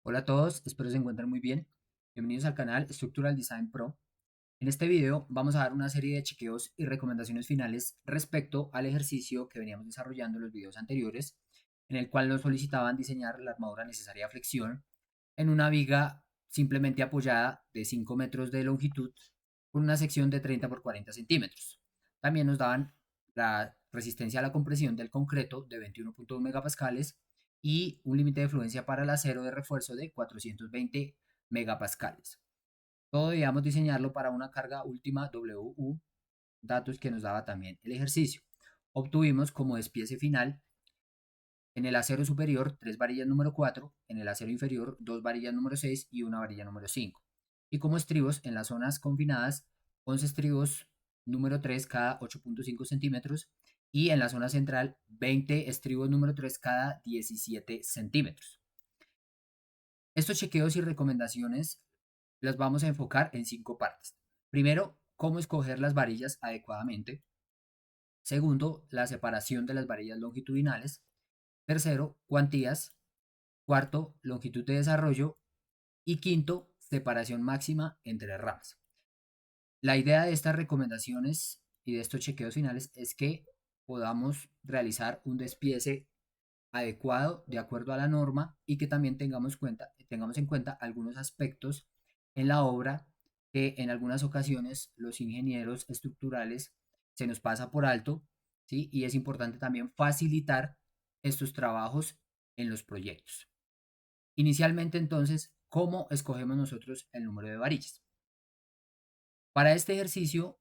Hola a todos, espero se encuentren muy bien. Bienvenidos al canal Structural Design Pro. En este video vamos a dar una serie de chequeos y recomendaciones finales respecto al ejercicio que veníamos desarrollando en los videos anteriores, en el cual nos solicitaban diseñar la armadura necesaria a flexión en una viga simplemente apoyada de 5 metros de longitud con una sección de 30 por 40 centímetros. También nos daban la resistencia a la compresión del concreto de 21.1 megapascales y un límite de fluencia para el acero de refuerzo de 420 megapascales. Todo debíamos diseñarlo para una carga última WU, datos que nos daba también el ejercicio. Obtuvimos como despiece final en el acero superior 3 varillas número 4, en el acero inferior 2 varillas número 6 y una varilla número 5. Y como estribos en las zonas confinadas 11 estribos número 3 cada 8.5 centímetros y en la zona central 20 estribos número 3 cada 17 centímetros. Estos chequeos y recomendaciones las vamos a enfocar en 5 partes. Primero, cómo escoger las varillas adecuadamente. Segundo, la separación de las varillas longitudinales. Tercero, cuantías. Cuarto, longitud de desarrollo. Y quinto, separación máxima entre ramas. La idea de estas recomendaciones y de estos chequeos finales es que podamos realizar un despiece adecuado de acuerdo a la norma y que también tengamos en cuenta algunos aspectos en la obra que en algunas ocasiones los ingenieros estructurales se nos pasa por alto, ¿sí? Y es importante también facilitar estos trabajos en los proyectos. Inicialmente, entonces, ¿cómo escogemos nosotros el número de varillas? Para este ejercicio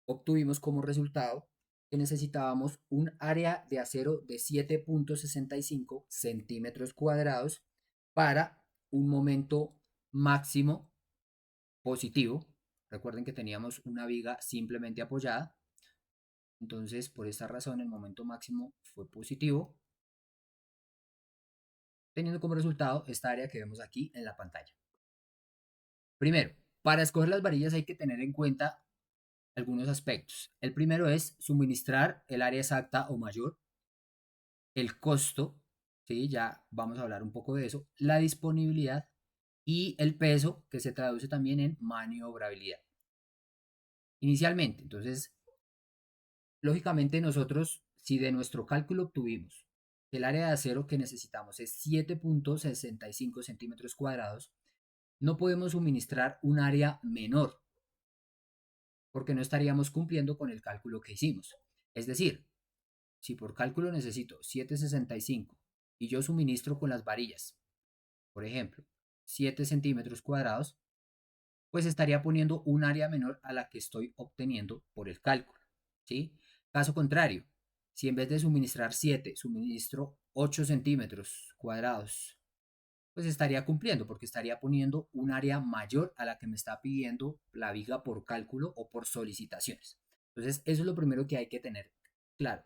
obtuvimos como resultado que necesitábamos un área de acero de 7.65 centímetros cuadrados para un momento máximo positivo. Recuerden que teníamos una viga simplemente apoyada, entonces por esta razón el momento máximo fue positivo, teniendo como resultado esta área que vemos aquí en la pantalla. Primero, para escoger las varillas hay que tener en cuenta algunos aspectos. El primero es suministrar el área exacta o mayor, el costo, ¿sí? Ya vamos a hablar un poco de eso, la disponibilidad y el peso, que se traduce también en maniobrabilidad. Inicialmente, entonces, lógicamente nosotros, si de nuestro cálculo obtuvimos que el área de acero que necesitamos es 7.65 centímetros cuadrados, no podemos suministrar un área menor, porque no estaríamos cumpliendo con el cálculo que hicimos. Es decir, si por cálculo necesito 7.65 y yo suministro con las varillas, por ejemplo, 7 centímetros cuadrados, pues estaría poniendo un área menor a la que estoy obteniendo por el cálculo, ¿sí? Caso contrario, si en vez de suministrar 7, suministro 8 centímetros cuadrados, pues estaría cumpliendo porque estaría poniendo un área mayor a la que me está pidiendo la viga por cálculo o por solicitaciones. Entonces, eso es lo primero que hay que tener claro.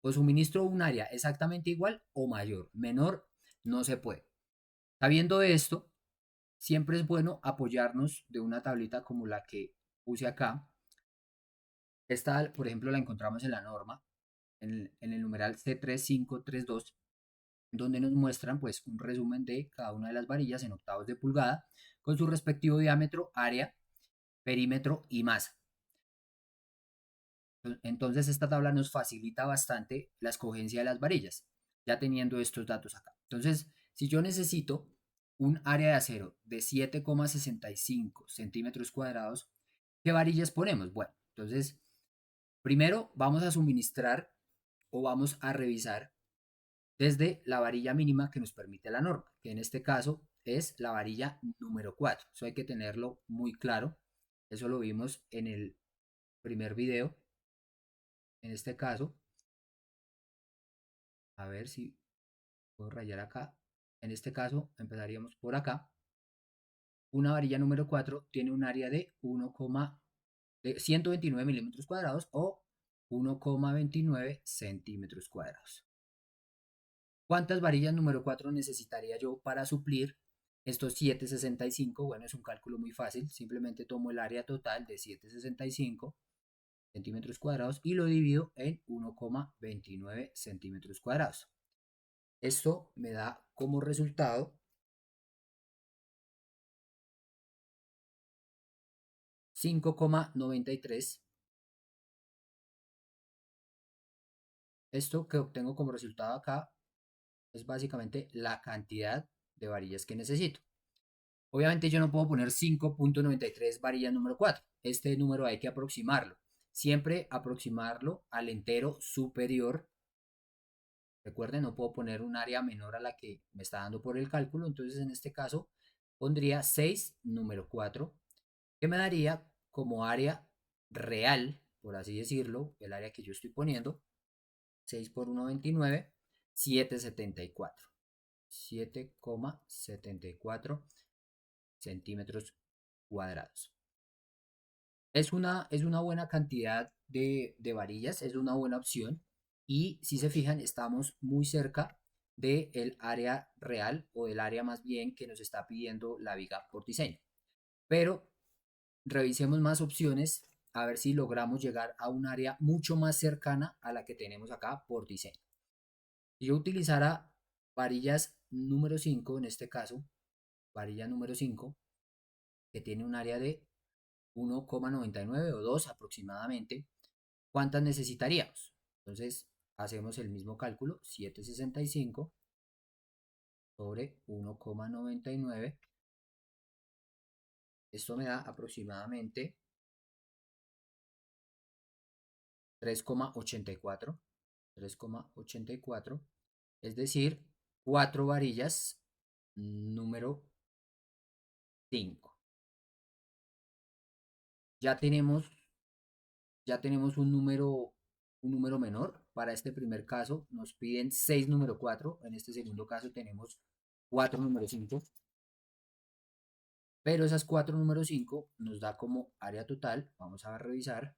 O suministro un área exactamente igual o mayor. Menor no se puede. Sabiendo esto, siempre es bueno apoyarnos de una tablita como la que puse acá. Esta, por ejemplo, la encontramos en la norma, en el numeral C3532, donde nos muestran pues un resumen de cada una de las varillas en octavos de pulgada con su respectivo diámetro, área, perímetro y masa. Entonces esta tabla nos facilita bastante la escogencia de las varillas, ya teniendo estos datos acá. Entonces, si yo necesito un área de acero de 7,65 centímetros cuadrados, ¿qué varillas ponemos? Bueno, entonces, primero vamos a suministrar o vamos a revisar desde la varilla mínima que nos permite la norma, que en este caso es la varilla número 4. Eso hay que tenerlo muy claro. Eso lo vimos en el primer video. En este caso, a ver si puedo rayar acá. En este caso, empezaríamos por acá. Una varilla número 4 tiene un área de 129 milímetros cuadrados o 1,29 centímetros cuadrados. ¿Cuántas varillas número 4 necesitaría yo para suplir estos 765? Bueno, es un cálculo muy fácil. Simplemente tomo el área total de 765 centímetros cuadrados y lo divido en 1,29 centímetros cuadrados. Esto me da como resultado 5,93. Esto que obtengo como resultado acá es básicamente la cantidad de varillas que necesito. Obviamente yo no puedo poner 5,93 varillas número 4. Este número hay que aproximarlo. Siempre aproximarlo al entero superior. Recuerden, no puedo poner un área menor a la que me está dando por el cálculo. Entonces en este caso pondría 6 número 4, que me daría como área real, por así decirlo, el área que yo estoy poniendo, 6 por 1,29, 7,74. 7,74 centímetros cuadrados. Es una buena cantidad de varillas, es una buena opción. Y si se fijan, estamos muy cerca del área real o del área más bien que nos está pidiendo la viga por diseño. Pero revisemos más opciones a ver si logramos llegar a un área mucho más cercana a la que tenemos acá por diseño. Si yo utilizara varillas número 5, en este caso, varilla número 5, que tiene un área de 1,99 o 2 aproximadamente, ¿cuántas necesitaríamos? Entonces, hacemos el mismo cálculo, 7,65 sobre 1,99. Esto me da aproximadamente 3,84. 3,84, es decir, 4 varillas número 5. Ya tenemos, ya tenemos un número menor. Para este primer caso nos piden 6 número 4. En este segundo caso tenemos 4 número 5. Pero esas 4 número 5 nos da como área total, vamos a revisar,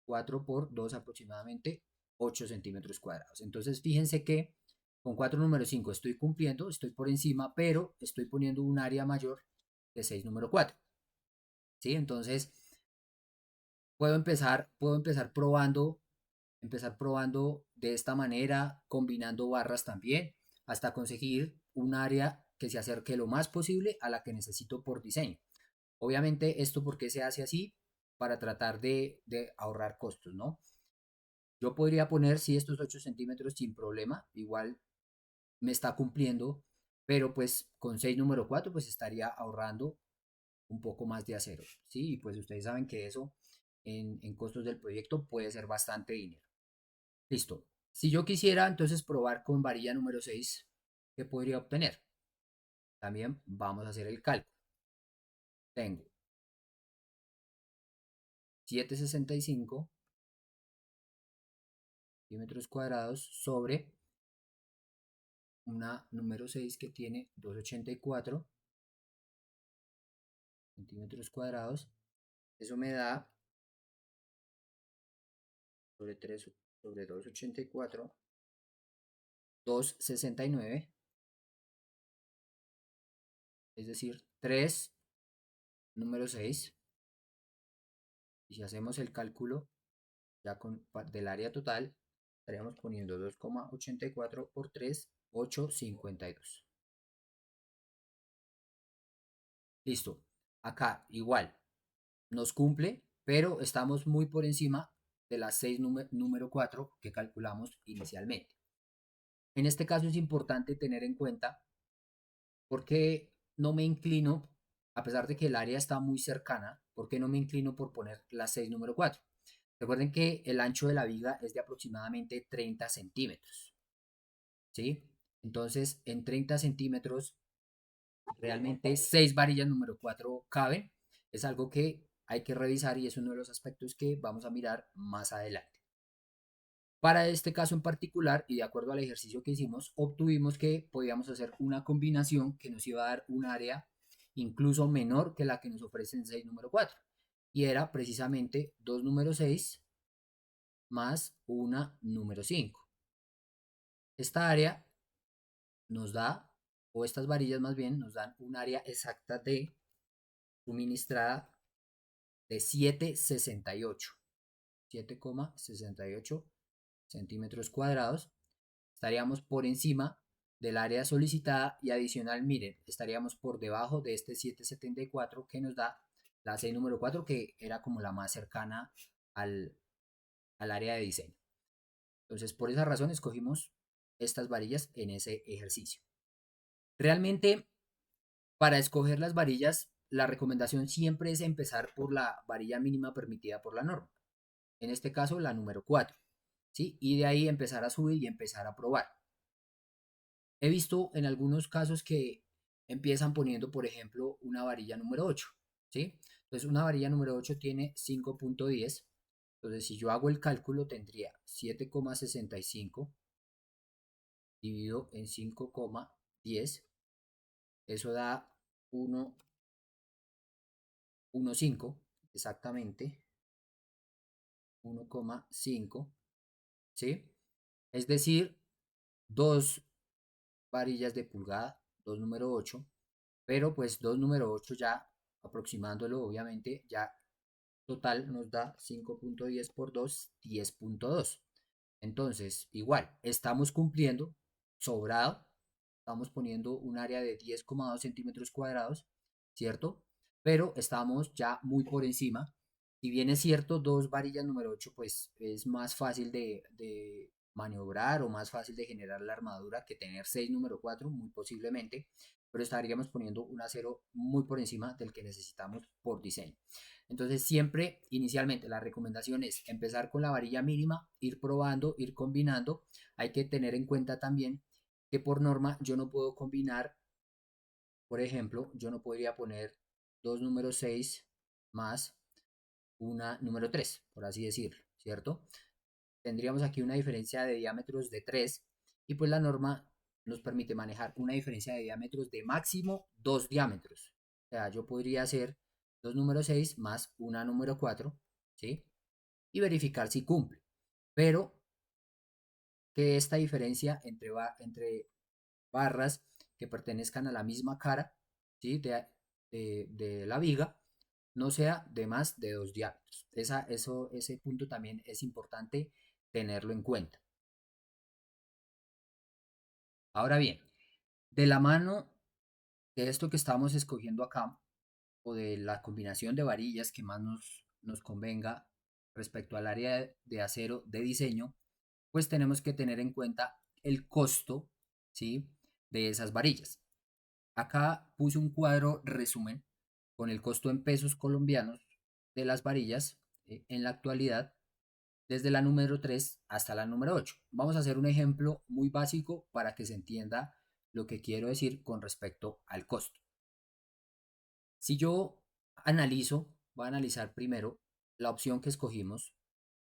4 por 2 aproximadamente 8 centímetros cuadrados. Entonces fíjense que con 4 número 5 estoy cumpliendo, estoy por encima, pero estoy poniendo un área mayor de 6 número 4. ¿Sí? Entonces puedo empezar probando de esta manera, combinando barras también, hasta conseguir un área que se acerque lo más posible a la que necesito por diseño. Obviamente, ¿esto por qué se hace así? Para tratar de ahorrar costos, ¿no? Yo podría poner, sí, estos 8 centímetros sin problema, igual me está cumpliendo, pero pues con 6 número 4 pues estaría ahorrando un poco más de acero, ¿sí? Y pues ustedes saben que eso en costos del proyecto puede ser bastante dinero. Listo. Si yo quisiera entonces probar con varilla número 6, ¿qué podría obtener? También vamos a hacer el cálculo. Tengo 7,65 centímetros cuadrados sobre una número 6 que tiene 2,84 centímetros cuadrados. Eso me da sobre 3 sobre 2,84, 2,69, es decir, 3 número 6. Y si hacemos el cálculo ya del área total, estaríamos poniendo 2,84 por 3, 8,52. Listo. Acá igual, nos cumple, pero estamos muy por encima de las 6 número 4 que calculamos inicialmente. En este caso es importante tener en cuenta porque no me inclino, a pesar de que el área está muy cercana, porque no me inclino por poner la 6 número 4. Recuerden que el ancho de la viga es de aproximadamente 30 centímetros, ¿sí? Entonces, en 30 centímetros, realmente 6 varillas número 4 caben. Es algo que hay que revisar y es uno de los aspectos que vamos a mirar más adelante. Para este caso en particular, y de acuerdo al ejercicio que hicimos, obtuvimos que podíamos hacer una combinación que nos iba a dar un área incluso menor que la que nos ofrece en 6 número 4. Y era precisamente 2 número 6 más una número 5. Esta área nos da, o estas varillas más bien, nos dan un área exacta de suministrada de 7,68. 7,68 centímetros cuadrados. Estaríamos por encima del área solicitada y adicional, miren, estaríamos por debajo de este 774 que nos da la 6 número 4, que era como la más cercana al, al área de diseño. Entonces, por esa razón escogimos estas varillas en ese ejercicio. Realmente, para escoger las varillas, la recomendación siempre es empezar por la varilla mínima permitida por la norma. En este caso, la número 4. ¿Sí? Y de ahí empezar a subir y empezar a probar. He visto en algunos casos que empiezan poniendo, por ejemplo, una varilla número 8. ¿Sí? Entonces, una varilla número 8 tiene 5.10. Entonces, si yo hago el cálculo, tendría 7,65 dividido en 5,10. Eso da 1,5 exactamente. 1,5. ¿Sí? Es decir, dos varillas de pulgada, 2 número 8, pero pues 2 número 8 ya aproximándolo, obviamente, ya total nos da 5.10 por 2, 10.2. Entonces, igual, estamos cumpliendo, sobrado, estamos poniendo un área de 10,2 centímetros cuadrados, ¿cierto? Pero estamos ya muy por encima. Si bien es cierto, dos varillas número 8 pues es más fácil de maniobrar o más fácil de generar la armadura que tener 6 número 4 muy posiblemente, pero estaríamos poniendo un acero muy por encima del que necesitamos por diseño. Entonces siempre, inicialmente, la recomendación es empezar con la varilla mínima, ir probando, ir combinando. Hay que tener en cuenta también que por norma yo no puedo combinar, por ejemplo, yo no podría poner dos números 6 más una número 3 por así decirlo, ¿cierto? Tendríamos aquí una diferencia de diámetros de 3 y pues la norma nos permite manejar una diferencia de diámetros de máximo 2 diámetros. O sea, yo podría hacer dos número 6 más una número 4, ¿sí? Y verificar si cumple. Pero que esta diferencia entre barras que pertenezcan a la misma cara, ¿sí? De la viga, no sea de más de 2 diámetros. Ese punto también es importante tenerlo en cuenta. Ahora bien, de la mano de esto que estamos escogiendo acá, o de la combinación de varillas que más nos convenga respecto al área de acero de diseño, pues tenemos que tener en cuenta el costo, ¿sí? De esas varillas. Acá puse un cuadro resumen con el costo en pesos colombianos de las varillas en la actualidad desde la número 3 hasta la número 8. Vamos a hacer un ejemplo muy básico para que se entienda lo que quiero decir con respecto al costo. Si yo voy a analizar primero la opción que escogimos,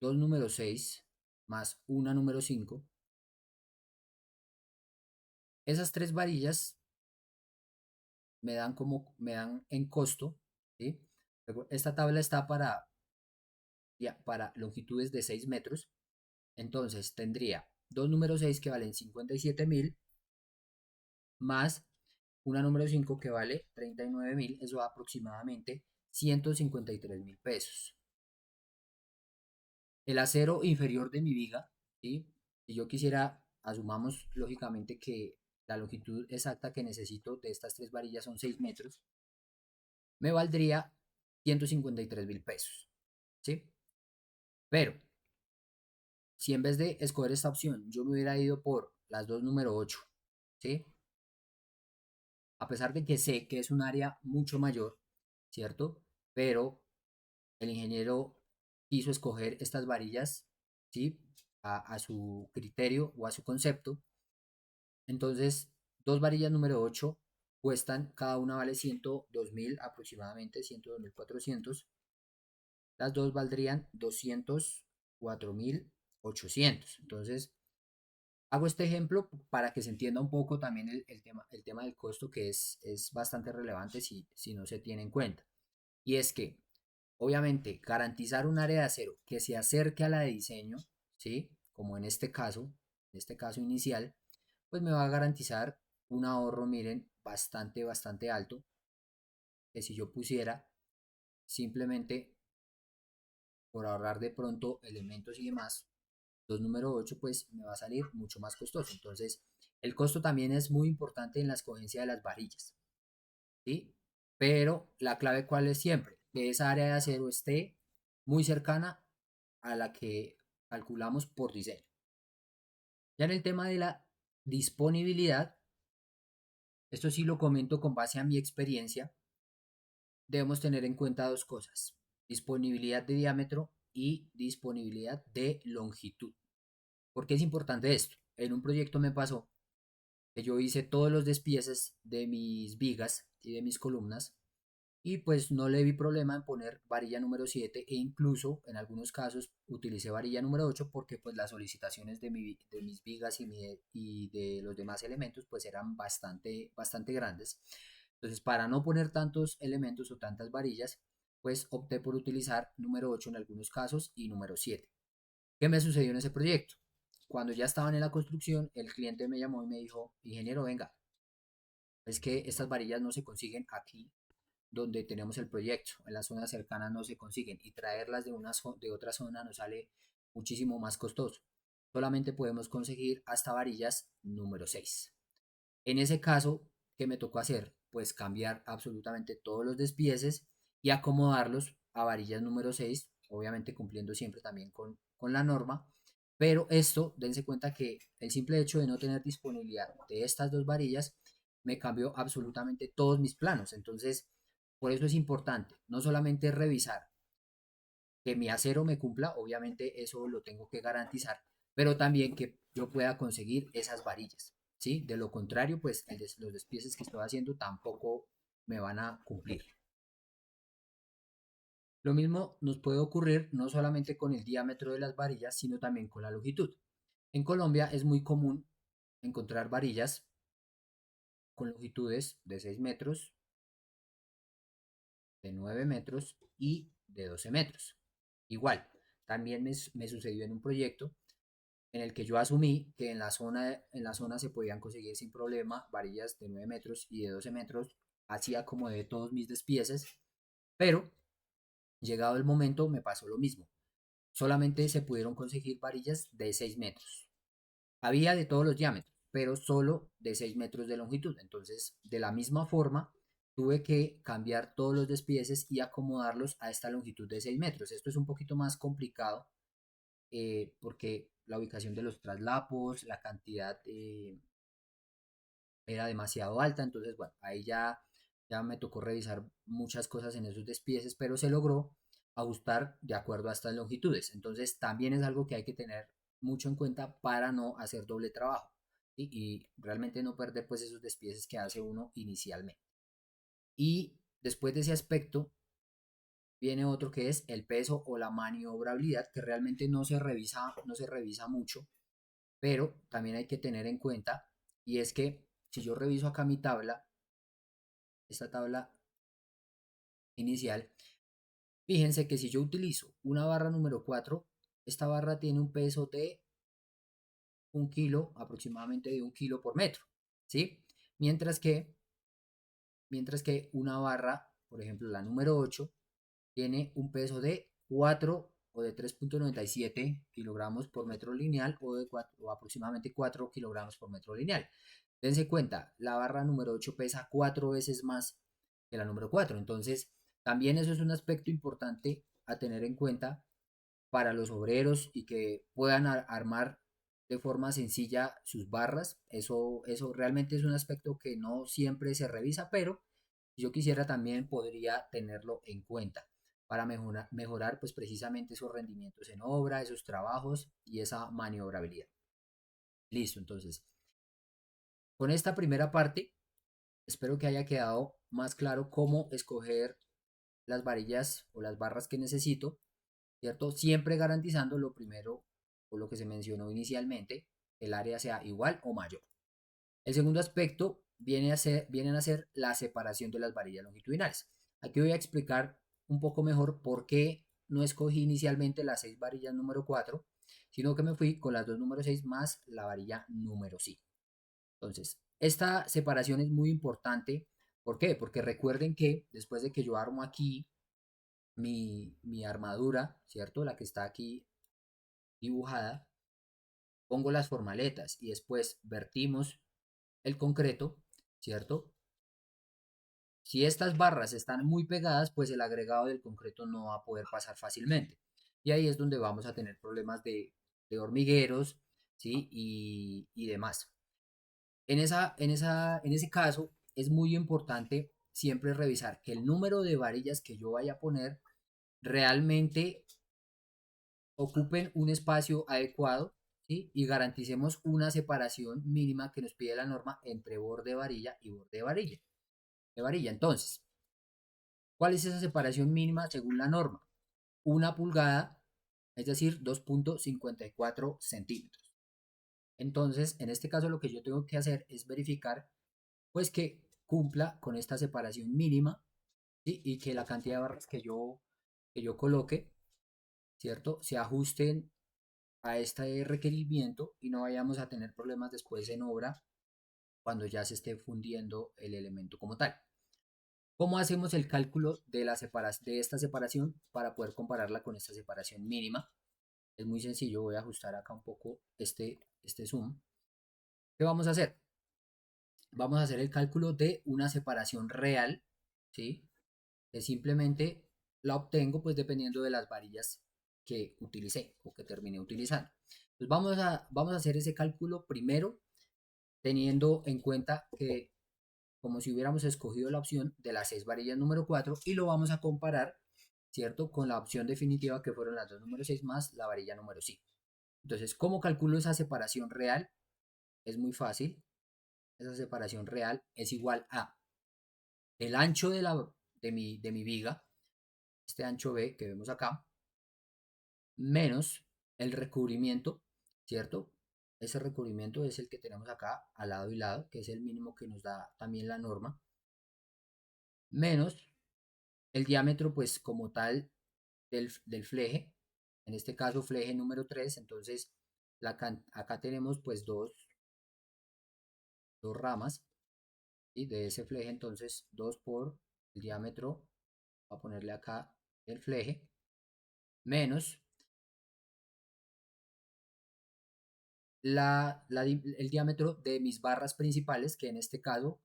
dos número 6 más una número 5. Esas tres varillas me dan en costo, ¿sí? Esta tabla está para longitudes de 6 metros, entonces tendría dos número 6 que valen 57.000 más una número 5 que vale 39.000, eso da aproximadamente 153.000 pesos. El acero inferior de mi viga, ¿sí? Si yo quisiera, asumamos lógicamente que la longitud exacta que necesito de estas tres varillas son 6 metros, me valdría 153.000 pesos, ¿sí? Pero, si en vez de escoger esta opción, yo me hubiera ido por las dos número 8, ¿sí? A pesar de que sé que es un área mucho mayor, ¿cierto? Pero el ingeniero quiso escoger estas varillas, ¿sí? A su criterio o a su concepto. Entonces, dos varillas número 8 cuestan, cada una vale 102.000 aproximadamente, 102.400. Las dos valdrían 204.800. Entonces, hago este ejemplo para que se entienda un poco también el tema del costo, que es bastante relevante si no se tiene en cuenta. Y es que, obviamente, garantizar un área de acero que se acerque a la de diseño, ¿sí? Como en este caso inicial, pues me va a garantizar un ahorro, miren, bastante alto, que si yo pusiera simplemente por ahorrar de pronto elementos y demás, dos número 8 pues me va a salir mucho más costoso. Entonces, El costo también es muy importante en la escogencia de las varillas, ¿sí? Pero la clave cuál es siempre, que esa área de acero esté muy cercana a la que calculamos por diseño. Ya en el tema de la disponibilidad, esto sí lo comento con base a mi experiencia, debemos tener en cuenta dos cosas: disponibilidad de diámetro y disponibilidad de longitud. ¿Por qué es importante esto? En un proyecto me pasó que yo hice todos los despieces de mis vigas y de mis columnas y pues no le vi problema en poner varilla número 7 e incluso en algunos casos utilicé varilla número 8 porque pues las solicitaciones de mis vigas y de los demás elementos pues eran bastante grandes. Entonces, para no poner tantos elementos o tantas varillas, pues opté por utilizar número 8 en algunos casos y número 7. ¿Qué me sucedió en ese proyecto? Cuando ya estaban en la construcción, el cliente me llamó y me dijo: ingeniero, venga, es que estas varillas no se consiguen aquí donde tenemos el proyecto, en las zonas cercanas no se consiguen y traerlas de otra zona nos sale muchísimo más costoso. Solamente podemos conseguir hasta varillas número 6. En ese caso, ¿qué me tocó hacer? Pues cambiar absolutamente todos los despieces y acomodarlos a varillas número 6, obviamente cumpliendo siempre también con la norma. Pero esto, dense cuenta que el simple hecho de no tener disponibilidad de estas dos varillas me cambió absolutamente todos mis planos. Entonces, por eso es importante no solamente revisar que mi acero me cumpla, obviamente eso lo tengo que garantizar, pero también que yo pueda conseguir esas varillas, ¿sí? De lo contrario, pues los despieces que estoy haciendo tampoco me van a cumplir. Lo mismo nos puede ocurrir no solamente con el diámetro de las varillas, sino también con la longitud. En Colombia es muy común encontrar varillas con longitudes de 6 metros, de 9 metros y de 12 metros. Igual, también me sucedió en un proyecto en el que yo asumí que en la zona se podían conseguir sin problema varillas de 9 metros y de 12 metros, hacía como de todos mis despieces, pero llegado el momento me pasó lo mismo. Solamente se pudieron conseguir varillas de 6 metros. Había de todos los diámetros, pero solo de 6 metros de longitud. Entonces, de la misma forma, tuve que cambiar todos los despieces y acomodarlos a esta longitud de 6 metros. Esto es un poquito más complicado porque la ubicación de los traslapos, la cantidad era demasiado alta, entonces bueno, ahí ya me tocó revisar muchas cosas en esos despieces, pero se logró ajustar de acuerdo a estas longitudes. Entonces también es algo que hay que tener mucho en cuenta para no hacer doble trabajo, ¿sí? Y realmente no perder pues esos despieces que hace uno inicialmente. Y después de ese aspecto viene otro que es el peso o la maniobrabilidad, que realmente no se revisa mucho, pero también hay que tener en cuenta, y es que si yo reviso acá mi tabla, esta tabla inicial, fíjense que si yo utilizo una barra número 4, esta barra tiene un peso de 1 kilo, aproximadamente de 1 kilo por metro, ¿sí? Mientras que, mientras que una barra, por ejemplo la número 8, tiene un peso de 4 o de 3,97 kilogramos por metro lineal o de 4, o aproximadamente 4 kilogramos por metro lineal. Dense cuenta, la barra número 8 pesa 4 veces más que la número 4. Entonces, también eso es un aspecto importante a tener en cuenta para los obreros y que puedan armar de forma sencilla sus barras. Eso realmente es un aspecto que no siempre se revisa, pero si yo quisiera también podría tenerlo en cuenta para mejorar pues precisamente esos rendimientos en obra, esos trabajos y esa maniobrabilidad. Listo, entonces, con esta primera parte, espero que haya quedado más claro cómo escoger las varillas o las barras que necesito, ¿cierto? Siempre garantizando lo primero o lo que se mencionó inicialmente, el área sea igual o mayor. El segundo aspecto vienen a ser la separación de las varillas longitudinales. Aquí voy a explicar un poco mejor por qué no escogí inicialmente las 6 varillas número 4, sino que me fui con las dos número 6 más la varilla número 5. Entonces, esta separación es muy importante. ¿Por qué? Porque recuerden que después de que yo armo aquí mi armadura, ¿cierto? La que está aquí dibujada, pongo las formaletas y después vertimos el concreto, ¿cierto? Si estas barras están muy pegadas, pues el agregado del concreto no va a poder pasar fácilmente. Y ahí es donde vamos a tener problemas de hormigueros, ¿sí? Y demás. En ese caso, es muy importante siempre revisar que el número de varillas que yo vaya a poner realmente ocupen un espacio adecuado, ¿sí? Y garanticemos una separación mínima que nos pide la norma entre borde de varilla y borde de varilla. Entonces, ¿cuál es esa separación mínima según la norma? 1 pulgada, es decir, 2,54 centímetros. Entonces, en este caso lo que yo tengo que hacer es verificar pues que cumpla con esta separación mínima, ¿sí? Y que la cantidad de barras que yo coloque, ¿cierto? Se ajusten a este requerimiento y no vayamos a tener problemas después en obra cuando ya se esté fundiendo el elemento como tal. ¿Cómo hacemos el cálculo de, de esta separación para poder compararla con esta separación mínima? Es muy sencillo, voy a ajustar acá un poco este zoom. ¿Qué vamos a hacer? Vamos a hacer el cálculo de una separación real, ¿sí? Que simplemente la obtengo pues dependiendo de las varillas que utilicé o que terminé utilizando. Entonces vamos a hacer ese cálculo primero teniendo en cuenta que como si hubiéramos escogido la opción de las 6 varillas número 4 y lo vamos a comparar, ¿cierto? Con la opción definitiva que fueron las dos número 6 más la varilla número 5. Entonces, ¿cómo calculo esa separación real? Es muy fácil. Esa separación real es igual a el ancho de mi viga, este ancho B que vemos acá, menos el recubrimiento, ¿cierto? Ese recubrimiento es el que tenemos acá al lado y lado, que es el mínimo que nos da también la norma, menos el diámetro, pues como tal, del fleje, en este caso fleje número 3, entonces acá tenemos pues dos ramas, y de ese fleje, entonces 2 por el diámetro, voy a ponerle acá el fleje, menos el diámetro de mis barras principales, que en este caso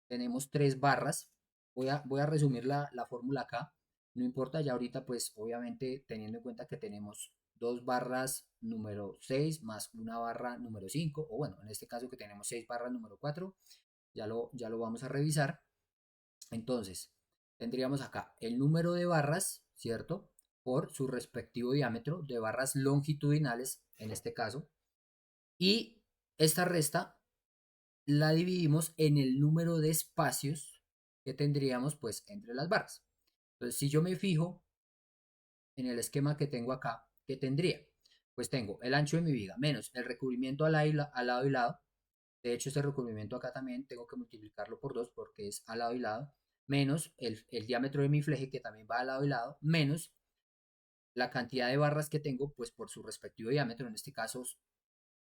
tenemos 3 barras. Voy a resumir la fórmula acá. No importa, ya ahorita pues obviamente teniendo en cuenta que tenemos 2 barras número 6 más una barra número 5, o bueno, en este caso que tenemos 6 barras número 4, ya lo vamos a revisar. Entonces, tendríamos acá el número de barras, ¿cierto? Por su respectivo diámetro de barras longitudinales, en este caso, y esta resta la dividimos en el número de espacios que tendríamos pues entre las barras. Entonces, si yo me fijo en el esquema que tengo acá, ¿qué tendría? Pues tengo el ancho de mi viga menos el recubrimiento al lado y lado. De hecho, este recubrimiento acá también tengo que multiplicarlo por 2 porque es al lado y lado, menos el diámetro de mi fleje que también va al lado y lado, menos la cantidad de barras que tengo pues por su respectivo diámetro. En este caso,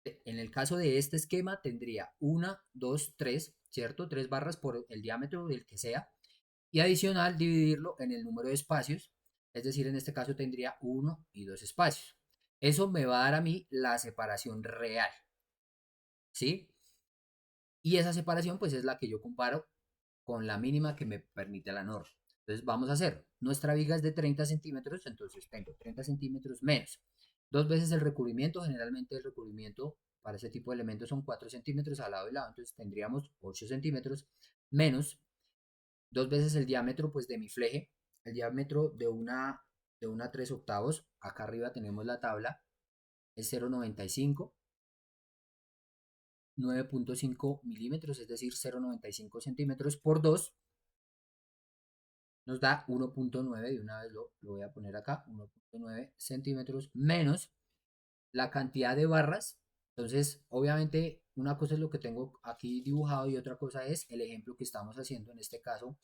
en el caso de este esquema tendría 1, 2, 3, ¿cierto? 3 barras por el diámetro del que sea. Y adicional dividirlo en el número de espacios. Es decir, en este caso tendría 1 y 2 espacios. Eso me va a dar a mí la separación real. ¿Sí? Y esa separación pues es la que yo comparo con la mínima que me permite la norma. Entonces vamos a hacer, nuestra viga es de 30 centímetros, entonces tengo 30 centímetros menos 2 veces el recubrimiento, generalmente el recubrimiento para ese tipo de elementos son 4 centímetros al lado y lado, entonces tendríamos 8 centímetros menos 2 veces el diámetro pues de mi fleje, el diámetro de una 3 octavos, acá arriba tenemos la tabla, es 0,95, 9,5 milímetros, es decir, 0,95 centímetros por 2 nos da 1,9, de una vez lo voy a poner acá, 1,9 centímetros menos la cantidad de barras. Entonces, obviamente, una cosa es lo que tengo aquí dibujado y otra cosa es el ejemplo que estamos haciendo. En este caso,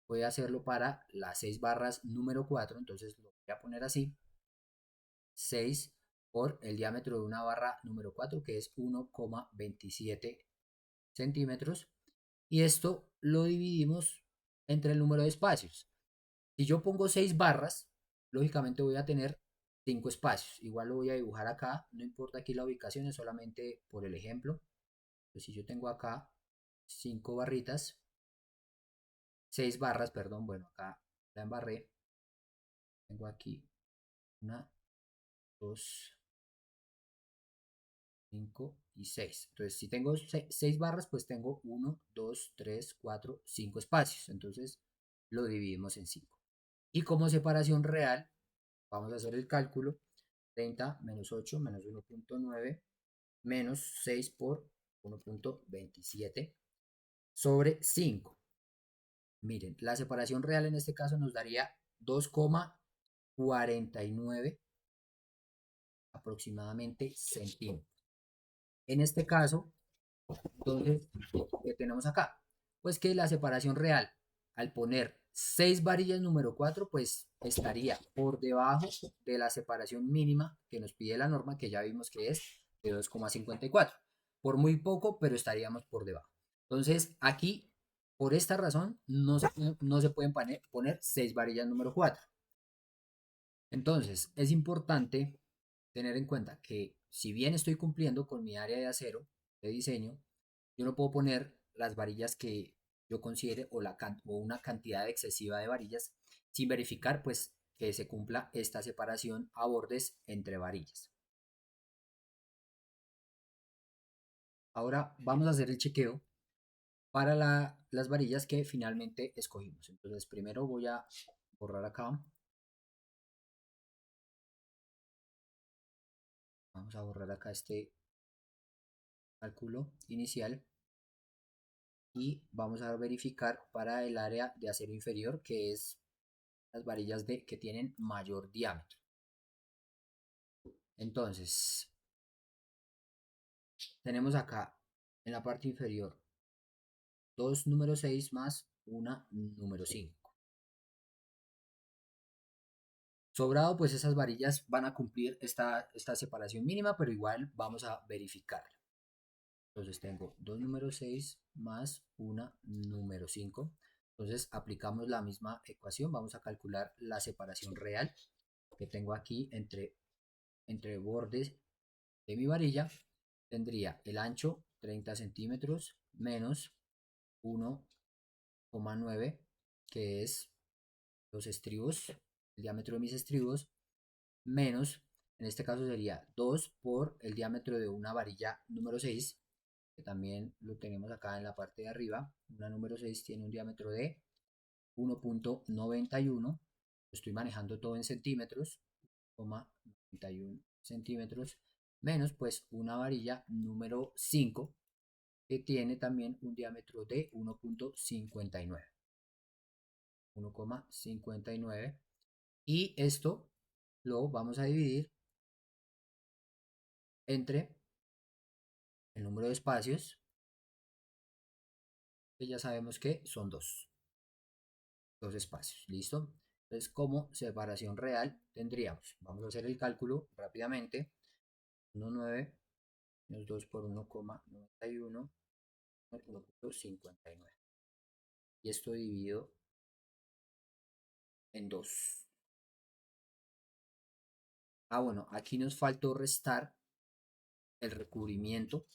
voy a hacerlo para las 6 barras número 4, entonces lo voy a poner así, 6 por el diámetro de una barra número 4, que es 1,27 centímetros, y esto lo dividimos entre el número de espacios. Si yo pongo 6 barras, lógicamente voy a tener 5 espacios. Igual lo voy a dibujar acá, no importa aquí la ubicación, es solamente por el ejemplo. Pues si yo tengo acá 5 barritas, 6 barras, perdón, bueno, acá la embarré. Tengo aquí una, 2, 5 y 6. Entonces, si tengo 6 barras, pues tengo 1, 2, 3, 4, 5 espacios. Entonces, lo dividimos en 5. Y como separación real, vamos a hacer el cálculo. 30 menos 8 menos 1.9 menos 6 por 1.27 sobre 5. Miren, la separación real en este caso nos daría 2,49 aproximadamente centímetros. En este caso, entonces, ¿qué tenemos acá? Pues que la separación real, al poner 6 varillas número 4, pues estaría por debajo de la separación mínima que nos pide la norma, que ya vimos que es de 2,54. Por muy poco, pero estaríamos por debajo. Entonces, aquí, por esta razón, no se pueden poner 6 varillas número 4. Entonces, es importante tener en cuenta que si bien estoy cumpliendo con mi área de acero de diseño, yo no puedo poner las varillas que yo considere o una cantidad excesiva de varillas sin verificar pues que se cumpla esta separación a bordes entre varillas. Ahora vamos a hacer el chequeo para las varillas que finalmente escogimos. Entonces primero voy a borrar acá. Vamos a borrar acá este cálculo inicial y vamos a verificar para el área de acero inferior, que es las varillas que tienen mayor diámetro. Entonces, tenemos acá en la parte inferior dos número 6 más una número 5. Sobrado, pues esas varillas van a cumplir esta separación mínima, pero igual vamos a verificar. Entonces tengo 2 número 6 más una número 5. Entonces aplicamos la misma ecuación. Vamos a calcular la separación real que tengo aquí entre bordes de mi varilla. Tendría el ancho 30 centímetros menos 1,9, que es los estribos, el diámetro de mis estribos, menos, en este caso sería 2 por el diámetro de una varilla número 6, que también lo tenemos acá en la parte de arriba. Una número 6 tiene un diámetro de 1.91. Estoy manejando todo en centímetros, 1,91 centímetros, menos pues una varilla número 5 que tiene también un diámetro de 1.59. 1,59 y esto lo vamos a dividir entre el número de espacios, que ya sabemos que son dos espacios, ¿listo? Entonces, como separación real tendríamos, vamos a hacer el cálculo rápidamente, 1,9 menos 2 por 1,91, 1.59. Y esto dividido en 2. Ah, bueno, aquí nos faltó restar el recubrimiento.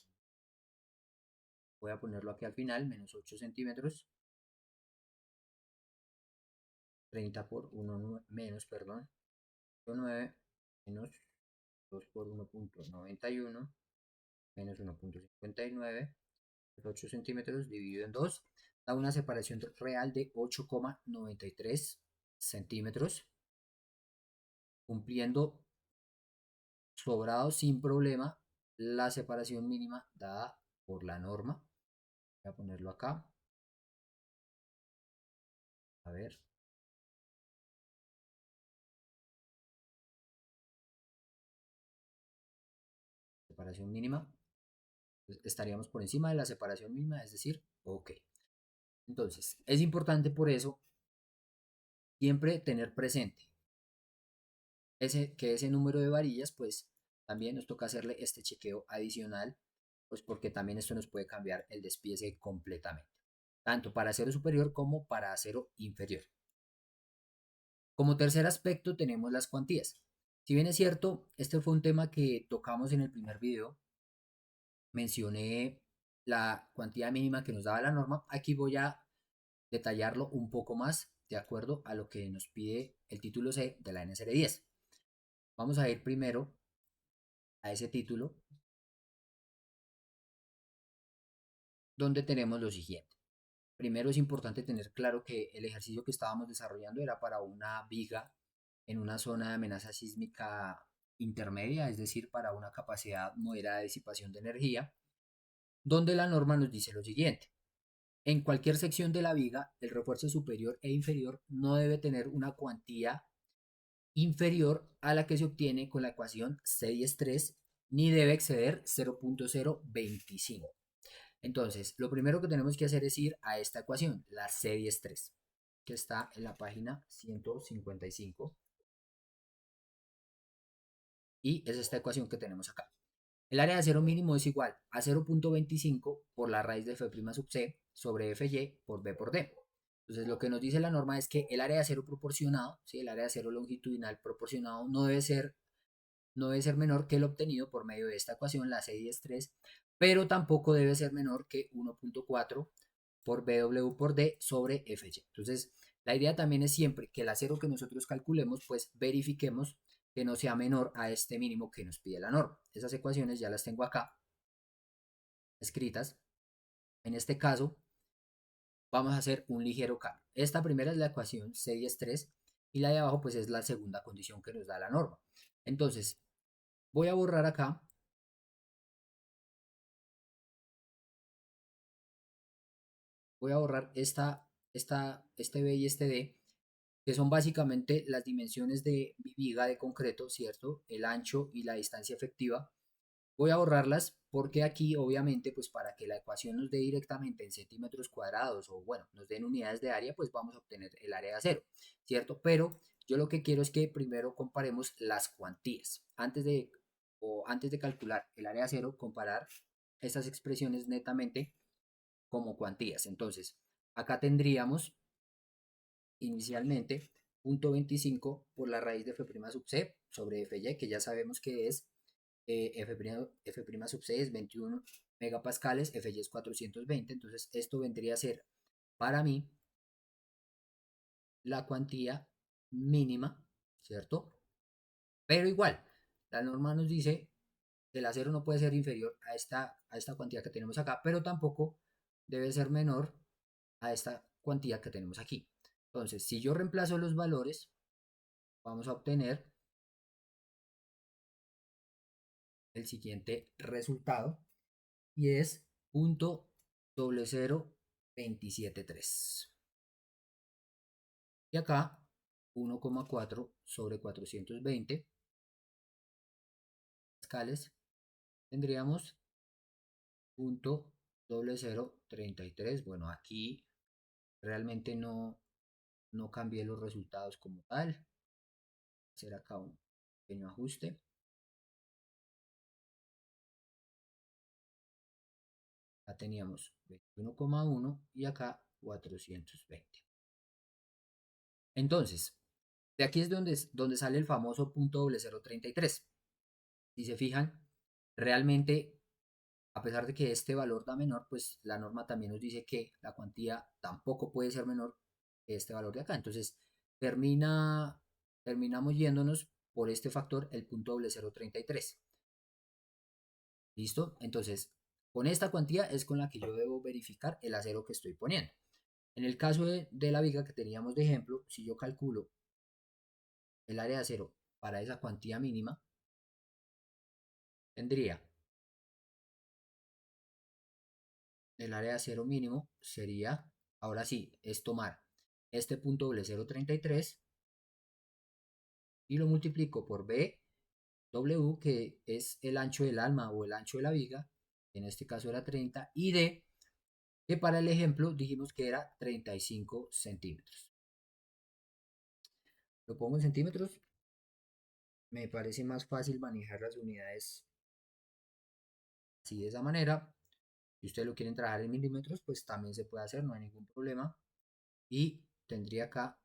Voy a ponerlo aquí al final, menos 8 centímetros. 30 por 1 menos, perdón, 9 menos 2 por 1.91 menos 1.59, 8 centímetros dividido en 2, da una separación real de 8,93 centímetros, cumpliendo sobrado sin problema la separación mínima dada por la norma. Voy a ponerlo acá. A ver. Separación mínima. Estaríamos por encima de la separación mínima, es decir, ok. Entonces, es importante por eso siempre tener presente que ese número de varillas, pues también nos toca hacerle este chequeo adicional, pues porque también esto nos puede cambiar el despiece completamente, tanto para acero superior como para acero inferior. Como tercer aspecto tenemos las cuantías. Si bien es cierto, este fue un tema que tocamos en el primer video, mencioné la cuantía mínima que nos daba la norma. Aquí voy a detallarlo un poco más de acuerdo a lo que nos pide el título C de la NSR 10. Vamos a ir primero a ese título donde tenemos lo siguiente. Primero es importante tener claro que el ejercicio que estábamos desarrollando era para una viga en una zona de amenaza sísmica intermedia, es decir, para una capacidad moderada de disipación de energía, donde la norma nos dice lo siguiente. En cualquier sección de la viga, el refuerzo superior e inferior no debe tener una cuantía inferior a la que se obtiene con la ecuación C10.3 ni debe exceder 0.025. Entonces, lo primero que tenemos que hacer es ir a esta ecuación, la C10.3, que está en la página 155. Y es esta ecuación que tenemos acá. El área de cero mínimo es igual a 0.25 por la raíz de f' sub c sobre fy por b por d. Entonces lo que nos dice la norma es que el área de cero proporcionado, ¿sí? El área de cero longitudinal proporcionado no debe ser menor que el obtenido por medio de esta ecuación, la C10.3, pero tampoco debe ser menor que 1.4 por BW por D sobre FY. Entonces, la idea también es siempre que el acero que nosotros calculemos, pues verifiquemos que no sea menor a este mínimo que nos pide la norma. Esas ecuaciones ya las tengo acá escritas. En este caso, vamos a hacer un ligero cambio. Esta primera es la ecuación C10.3 y la de abajo pues es la segunda condición que nos da la norma. Entonces, voy a borrar acá, voy a borrar este B y este D, que son básicamente las dimensiones de mi viga de concreto, ¿cierto? El ancho y la distancia efectiva. Voy a borrarlas porque aquí, obviamente, pues para que la ecuación nos dé directamente en centímetros cuadrados o, bueno, nos den unidades de área, pues vamos a obtener el área de acero, ¿cierto? Pero yo lo que quiero es que primero comparemos las cuantías. Antes de calcular el área de acero, comparar estas expresiones netamente como cuantías. Entonces, acá tendríamos inicialmente 0.25 por la raíz de f' sub c sobre fy, que ya sabemos que es f' sub c es 21 megapascales, fy es 420, entonces esto vendría a ser para mí la cuantía mínima, ¿cierto? Pero igual, la norma nos dice que el acero no puede ser inferior a esta cuantía que tenemos acá, pero tampoco debe ser menor a esta cuantía que tenemos aquí. Entonces, si yo reemplazo los valores, vamos a obtener el siguiente resultado y es 0.00273. Y acá 1,4 sobre 420 pascales tendríamos 0.0033. Bueno, aquí realmente no cambié los resultados como tal. Hacer acá un pequeño ajuste. Acá teníamos 21,1 y acá 420. Entonces, de aquí es donde sale el famoso punto 0.033. Si se fijan, realmente, a pesar de que este valor da menor, pues la norma también nos dice que la cuantía tampoco puede ser menor que este valor de acá. Entonces, terminamos yéndonos por este factor, el punto 0.033. ¿Listo? Entonces, con esta cuantía es con la que yo debo verificar el acero que estoy poniendo. En el caso de la viga que teníamos de ejemplo, si yo calculo el área de acero para esa cuantía mínima, tendría el área de acero mínimo sería, ahora sí, es tomar este punto doble 0.33 y lo multiplico por BW, que es el ancho del alma o el ancho de la viga, en este caso era 30, y D, que para el ejemplo dijimos que era 35 centímetros. Lo pongo en centímetros, me parece más fácil manejar las unidades así de esa manera. Si ustedes lo quieren trabajar en milímetros, pues también se puede hacer, no hay ningún problema. Y tendría acá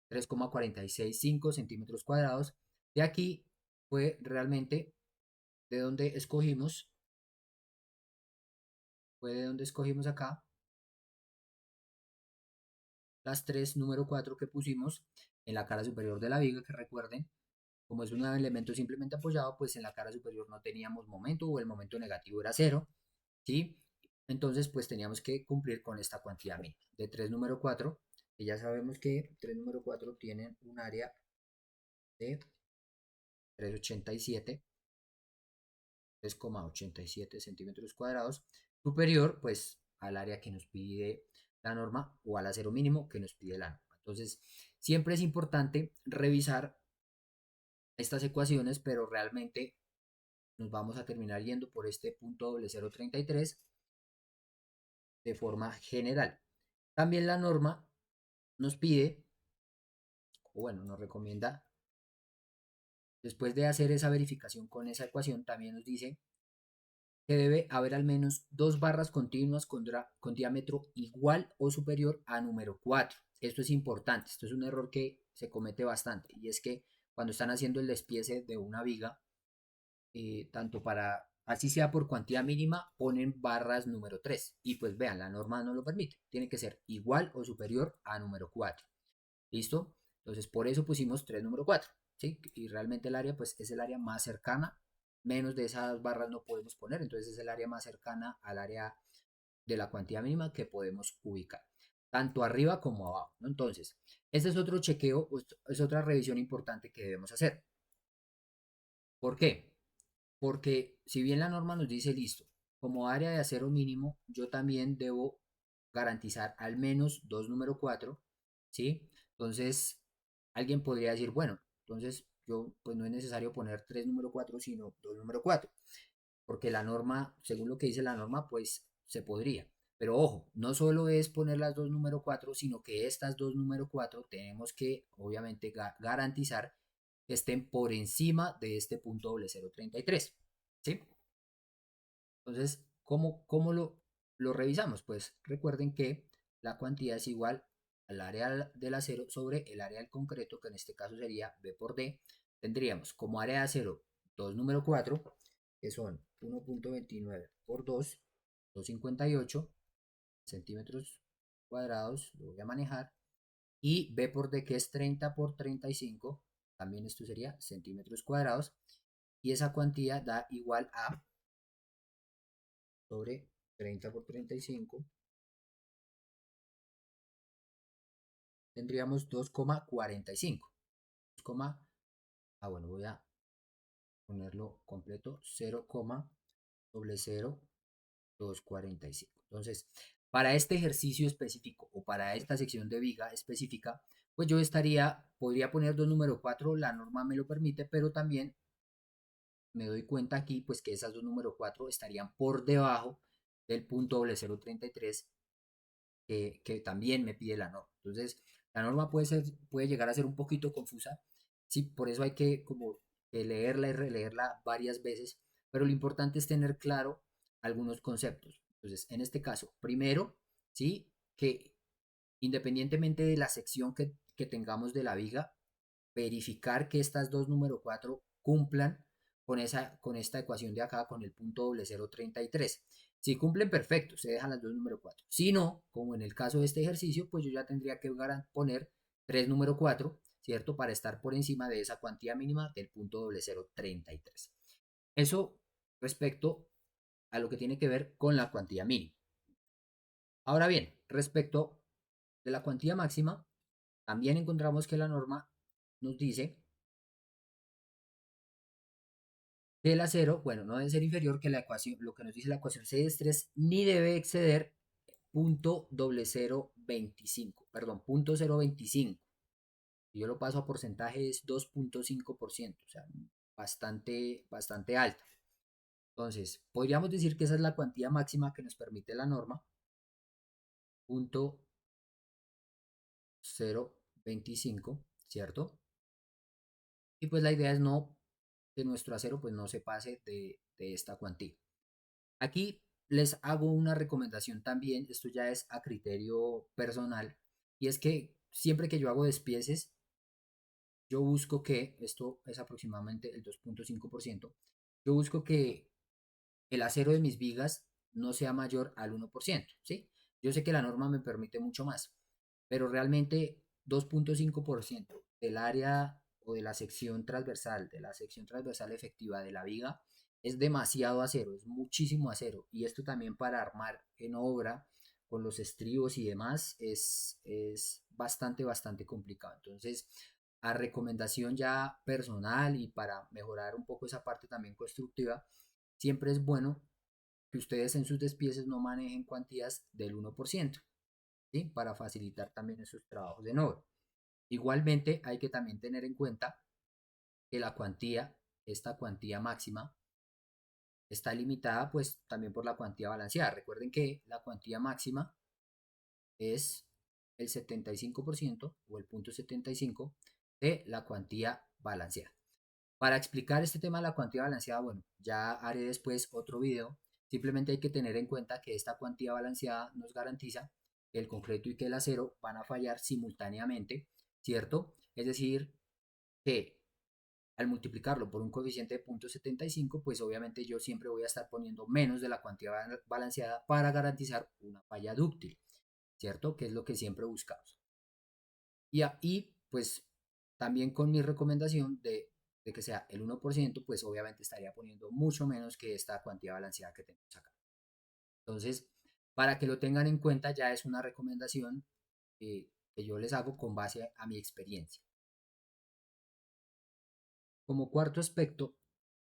3,465 centímetros cuadrados. De aquí fue realmente de donde escogimos fue de donde escogimos acá las tres número 4 que pusimos en la cara superior de la viga, que recuerden, como es un elemento simplemente apoyado, pues en la cara superior no teníamos momento o el momento negativo era cero, ¿sí? Entonces, pues teníamos que cumplir con esta cantidad mínima de 3 número 4, que ya sabemos que 3 número 4 tienen un área de 387, 3,87 centímetros cuadrados, superior pues al área que nos pide la norma o al acero mínimo que nos pide la norma. Entonces, siempre es importante revisar estas ecuaciones, pero realmente nos vamos a terminar yendo por este punto 033 de forma general. También la norma nos pide, o bueno, nos recomienda, después de hacer esa verificación con esa ecuación, también nos dice que debe haber al menos dos barras continuas con diámetro igual o superior a número 4. Esto es importante, esto es un error que se comete bastante, y es que cuando están haciendo el despiece de una viga, tanto para, así sea por cuantía mínima, ponen barras número 3. Y pues vean, la norma no lo permite. Tiene que ser igual o superior a número 4. ¿Listo? Entonces, por eso pusimos 3 número 4. ¿Sí? Y realmente el área, pues, es el área más cercana. Menos de esas barras no podemos poner. Entonces, es el área más cercana al área de la cuantía mínima que podemos ubicar. Tanto arriba como abajo, ¿no? Entonces, este es otro chequeo, es otra revisión importante que debemos hacer. ¿Por qué? Porque si bien la norma nos dice listo, como área de acero mínimo, yo también debo garantizar al menos dos número 4, ¿sí? Entonces, alguien podría decir, bueno, entonces yo pues no es necesario poner 3 número 4, sino 2 número 4, porque la norma, según lo que dice la norma, pues se podría. Pero ojo, no solo es poner las dos número 4, sino que estas dos número 4 tenemos que obviamente garantizar que estén por encima de este punto 033, ¿sí? Entonces, ¿cómo lo revisamos? Pues recuerden que la cuantía es igual al área del acero sobre el área del concreto, que en este caso sería B por D. Tendríamos como área de acero 2 número 4, que son 1,29 por 2, 258 centímetros cuadrados, lo voy a manejar. Y B por D, que es 30 por 35, también esto sería centímetros cuadrados. Y esa cuantía da igual a sobre 30 por 35, tendríamos 2,45. Bueno, voy a ponerlo completo, 0,00245. Entonces, para este ejercicio específico o para esta sección de viga específica, pues yo podría poner dos número 4, la norma me lo permite, pero también me doy cuenta aquí pues que esas dos número 4 estarían por debajo del punto 033 que también me pide la norma. Entonces, la norma puede llegar a ser un poquito confusa, sí, por eso hay que como leerla y releerla varias veces, pero lo importante es tener claro algunos conceptos. Entonces, en este caso, primero, sí, que independientemente de la sección que tengamos de la viga, verificar que estas dos número 4 cumplan con esta ecuación de acá, con el punto 033. Si cumplen, perfecto, se dejan las dos número 4. Si no, como en el caso de este ejercicio, pues yo ya tendría que poner 3 número 4, ¿cierto? Para estar por encima de esa cuantía mínima del punto 033. Eso respecto a lo que tiene que ver con la cuantía mínima. Ahora bien, respecto de la cuantía máxima, también encontramos que la norma nos dice que el acero, bueno, no debe ser inferior que la ecuación, lo que nos dice la ecuación C es 3, ni debe exceder punto 0,025, perdón, punto 0,25. Si yo lo paso a porcentaje es 2,5%, o sea, bastante alta. Entonces, podríamos decir que esa es la cuantía máxima que nos permite la norma, punto 0,25, ¿cierto? Y pues la idea es no que nuestro acero pues no se pase de esta cuantía. Aquí les hago una recomendación también, esto ya es a criterio personal, y es que siempre que yo hago despieces, yo busco que, esto es aproximadamente el 2,5%, yo busco que el acero de mis vigas no sea mayor al 1%, ¿sí? Yo sé que la norma me permite mucho más, pero realmente 2,5% del área o de la sección transversal efectiva de la viga es demasiado acero, es muchísimo acero. Y esto también para armar en obra con los estribos y demás es bastante, bastante complicado. Entonces, a recomendación ya personal y para mejorar un poco esa parte también constructiva, siempre es bueno que ustedes en sus despieces no manejen cuantías del 1%, ¿sí? Para facilitar también esos trabajos de obra. Igualmente hay que también tener en cuenta que la cuantía, esta cuantía máxima, está limitada pues también por la cuantía balanceada. Recuerden que la cuantía máxima es el 75% o el punto 75 de la cuantía balanceada. Para explicar este tema de la cuantía balanceada, bueno, ya haré después otro video. Simplemente hay que tener en cuenta que esta cuantía balanceada nos garantiza que el concreto y que el acero van a fallar simultáneamente, ¿cierto? Es decir, que al multiplicarlo por un coeficiente de 0,75, pues obviamente yo siempre voy a estar poniendo menos de la cuantía balanceada para garantizar una falla dúctil, ¿cierto? Que es lo que siempre buscamos. Y ahí, pues, también con mi recomendación de que sea el 1%, pues obviamente estaría poniendo mucho menos que esta cuantía balanceada que tenemos acá. Entonces, para que lo tengan en cuenta, ya es una recomendación que yo les hago con base a mi experiencia. Como cuarto aspecto,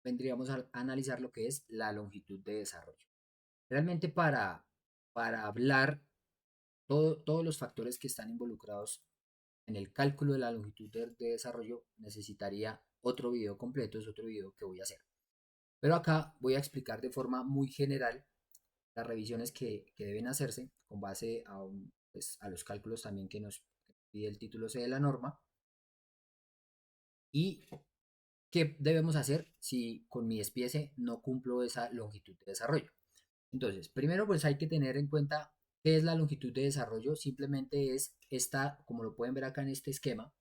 vendríamos a analizar lo que es la longitud de desarrollo. Realmente para hablar todos los factores que están involucrados en el cálculo de la longitud de desarrollo necesitaría otro video completo, es otro video que voy a hacer. Pero acá voy a explicar de forma muy general las revisiones que deben hacerse con base pues, a los cálculos también que nos pide el título C de la norma y qué debemos hacer si con mi despiece no cumplo esa longitud de desarrollo. Entonces, primero pues hay que tener en cuenta qué es la longitud de desarrollo. Simplemente es esta, como lo pueden ver acá en este esquema,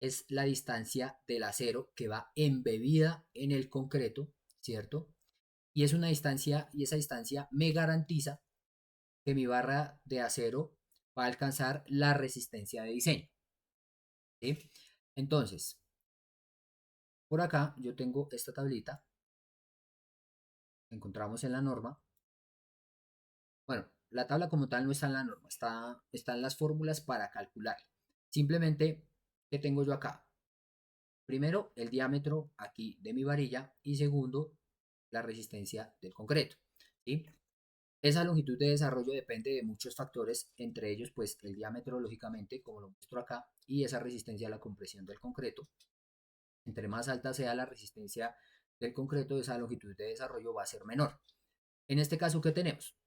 es la distancia del acero que va embebida en el concreto, ¿cierto? Y es una distancia, y esa distancia me garantiza que mi barra de acero va a alcanzar la resistencia de diseño, ¿sí? Entonces, por acá yo tengo esta tablita, que encontramos en la norma. Bueno, la tabla como tal no está en la norma, están las fórmulas para calcular. Simplemente, ¿qué tengo yo acá? Primero, el diámetro aquí de mi varilla y segundo, la resistencia del concreto, ¿sí? Esa longitud de desarrollo depende de muchos factores, entre ellos pues el diámetro lógicamente, como lo muestro acá, y esa resistencia a la compresión del concreto. Entre más alta sea la resistencia del concreto, esa longitud de desarrollo va a ser menor. En este caso, ¿qué tenemos?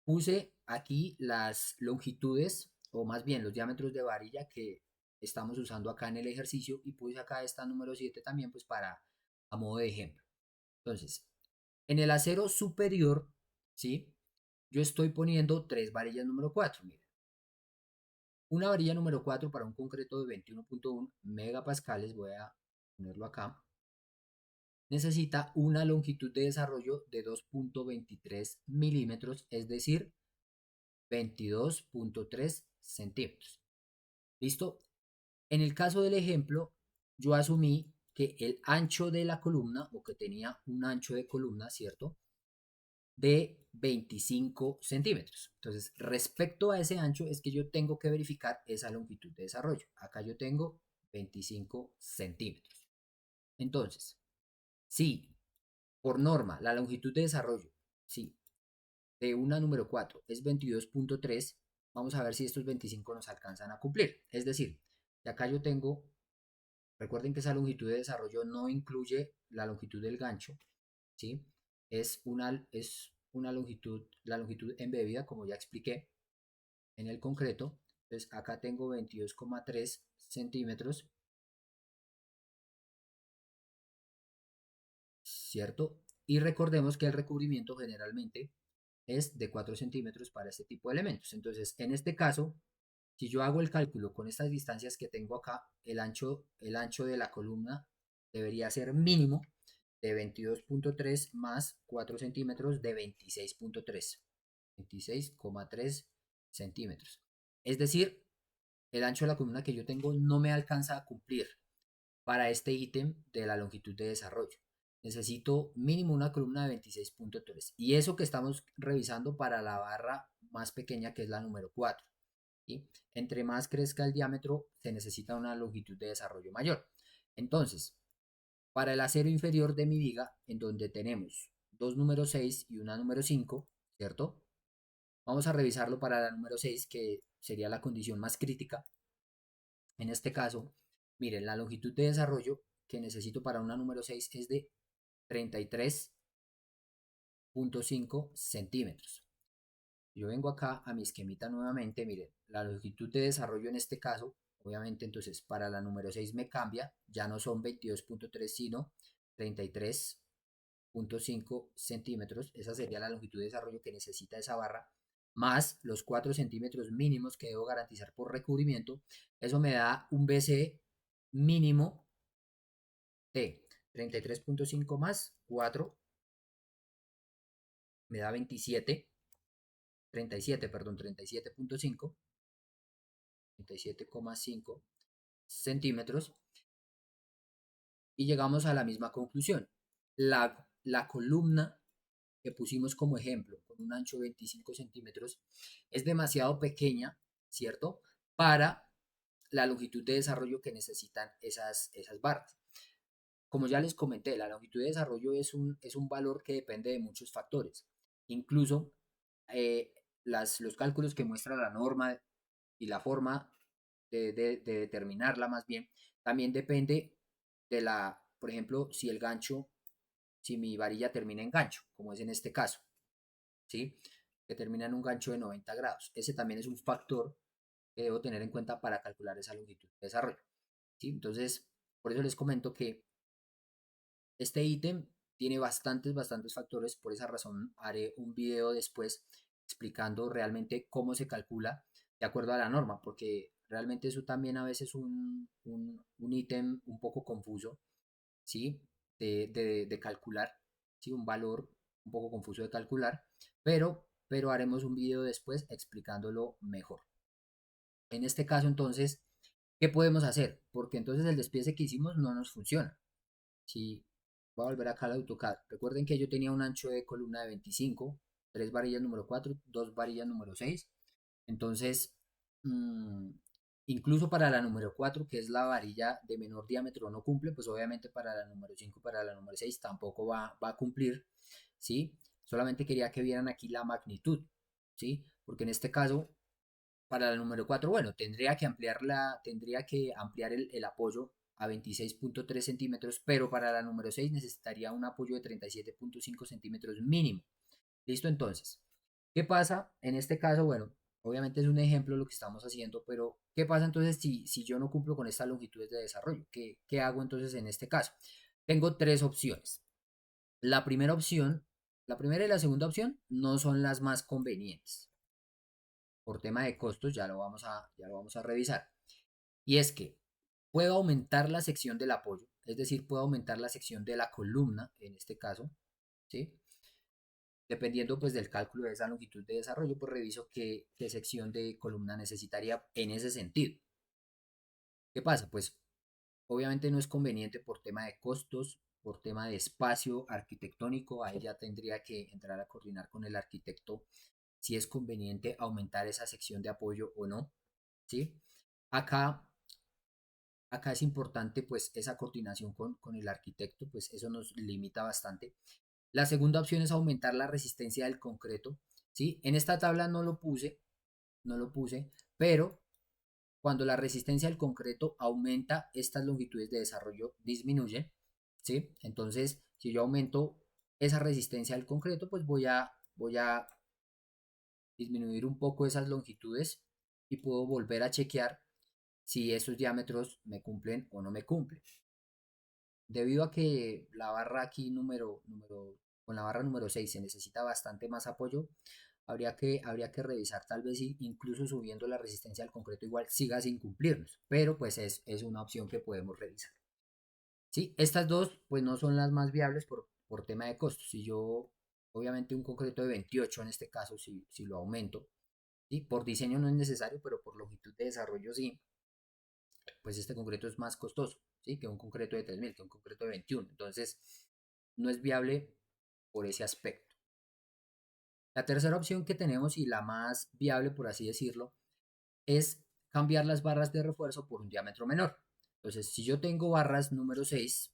Puse aquí las longitudes, o más bien los diámetros de varilla que estamos usando acá en el ejercicio y puse acá esta número 7 también pues para a modo de ejemplo. Entonces, en el acero superior, ¿sí? Yo estoy poniendo tres varillas número 4. Miren. Una varilla número 4 para un concreto de 21,1 megapascales, voy a ponerlo acá, necesita una longitud de desarrollo de 2,23 milímetros, es decir, 22,3 centímetros. ¿Listo? En el caso del ejemplo, yo asumí que el ancho de la columna, o que tenía un ancho de columna, ¿cierto? De 25 centímetros. Entonces, respecto a ese ancho, es que yo tengo que verificar esa longitud de desarrollo. Acá yo tengo 25 centímetros. Entonces, si por norma la longitud de desarrollo, sí, de una número 4 es 22,3, vamos a ver si estos 25 nos alcanzan a cumplir. Es decir, de acá yo tengo, recuerden que esa longitud de desarrollo no incluye la longitud del gancho, ¿sí? Es una longitud, la longitud embebida, como ya expliqué, en el concreto. Entonces acá tengo 22,3 centímetros, ¿cierto? Y recordemos que el recubrimiento generalmente es de 4 centímetros para este tipo de elementos. Entonces, en este caso, si yo hago el cálculo con estas distancias que tengo acá, el ancho de la columna debería ser mínimo, de 22.3 más 4 centímetros de 26.3, 26,3 centímetros. Es decir, el ancho de la columna que yo tengo no me alcanza a cumplir para este ítem de la longitud de desarrollo. Necesito mínimo una columna de 26.3. Y eso que estamos revisando para la barra más pequeña, que es la número 4. ¿Sí? Entre más crezca el diámetro, se necesita una longitud de desarrollo mayor. Entonces, para el acero inferior de mi viga, en donde tenemos dos números 6 y una número 5, ¿cierto? Vamos a revisarlo para la número 6, que sería la condición más crítica. En este caso, miren, la longitud de desarrollo que necesito para una número 6 es de 33.5 centímetros. Yo vengo acá a mi esquemita nuevamente, miren, la longitud de desarrollo en este caso, obviamente entonces para la número 6 me cambia, ya no son 22.3 sino 33.5 centímetros, esa sería la longitud de desarrollo que necesita esa barra, más los 4 centímetros mínimos que debo garantizar por recubrimiento, eso me da un BC mínimo de 33.5 más 4, me da 37, perdón, 37.5, 37,5 centímetros, y llegamos a la misma conclusión. La columna que pusimos como ejemplo, con un ancho de 25 centímetros, es demasiado pequeña, ¿cierto? Para la longitud de desarrollo que necesitan esas barras. Como ya les comenté, la longitud de desarrollo es un valor que depende de muchos factores. Incluso eh, los cálculos que muestra la norma y la forma de determinarla más bien, también depende de por ejemplo, si el gancho, si mi varilla termina en gancho, como es en este caso, ¿sí? Que termina en un gancho de 90 grados. Ese también es un factor que debo tener en cuenta para calcular esa longitud de desarrollo, ¿sí? Entonces, por eso les comento que este ítem tiene bastantes factores, por esa razón haré un video después explicando realmente cómo se calcula de acuerdo a la norma, porque realmente eso también a veces es un ítem un poco confuso, ¿sí? De calcular, ¿sí? Un valor un poco confuso de calcular, pero haremos un video después explicándolo mejor. En este caso, entonces, ¿qué podemos hacer? Porque entonces el despiece que hicimos no nos funciona. Si voy a volver acá al AutoCAD, recuerden que yo tenía un ancho de columna de 25, 3 varillas número 4, 2 varillas número 6. Entonces, mmm, incluso para la número 4, que es la varilla de menor diámetro, no cumple, pues obviamente para la número 5, para la número 6 tampoco va a cumplir, ¿sí? Solamente quería que vieran aquí la magnitud, ¿sí? Porque en este caso, para la número 4, bueno, tendría que ampliar el apoyo a 26.3 centímetros, pero para la número 6 necesitaría un apoyo de 37.5 centímetros mínimo. ¿Listo? Entonces, ¿qué pasa? En este caso, bueno, obviamente es un ejemplo lo que estamos haciendo, pero ¿qué pasa entonces si yo no cumplo con estas longitudes de desarrollo? ¿Qué hago entonces en este caso? Tengo tres opciones. La primera opción, la primera y la segunda opción no son las más convenientes. Por tema de costos ya lo vamos a revisar. Y es que puedo aumentar la sección del apoyo, es decir, puedo aumentar la sección de la columna, en este caso, ¿sí? Dependiendo pues del cálculo de esa longitud de desarrollo, pues reviso qué sección de columna necesitaría en ese sentido. ¿Qué pasa? Pues obviamente no es conveniente por tema de costos, por tema de espacio arquitectónico, ahí ya tendría que entrar a coordinar con el arquitecto si es conveniente aumentar esa sección de apoyo o no, ¿sí? Acá, acá es importante pues esa coordinación con el arquitecto, pues eso nos limita bastante. La segunda opción es aumentar la resistencia del concreto, ¿sí? En esta tabla no lo puse, pero cuando la resistencia del concreto aumenta, estas longitudes de desarrollo disminuyen, ¿sí? Entonces, si yo aumento esa resistencia del concreto, pues voy a disminuir un poco esas longitudes y puedo volver a chequear si esos diámetros me cumplen o no me cumplen. Debido a que la barra aquí con la barra número 6 se necesita bastante más apoyo, habría que revisar tal vez incluso subiendo la resistencia al concreto igual siga sin cumplirnos, pero pues es una opción que podemos revisar. ¿sí? Estas dos, pues no son las más viables por tema de costos. Si yo, obviamente un concreto de 28 en este caso, si lo aumento, ¿sí? Por diseño no es necesario, pero por longitud de desarrollo sí, pues este concreto es más costoso, ¿sí? Que un concreto de 3000, que un concreto de 21. Entonces, no es viable por ese aspecto. La tercera opción que tenemos y la más viable, por así decirlo, es cambiar las barras de refuerzo por un diámetro menor. Entonces, si yo tengo barras número 6,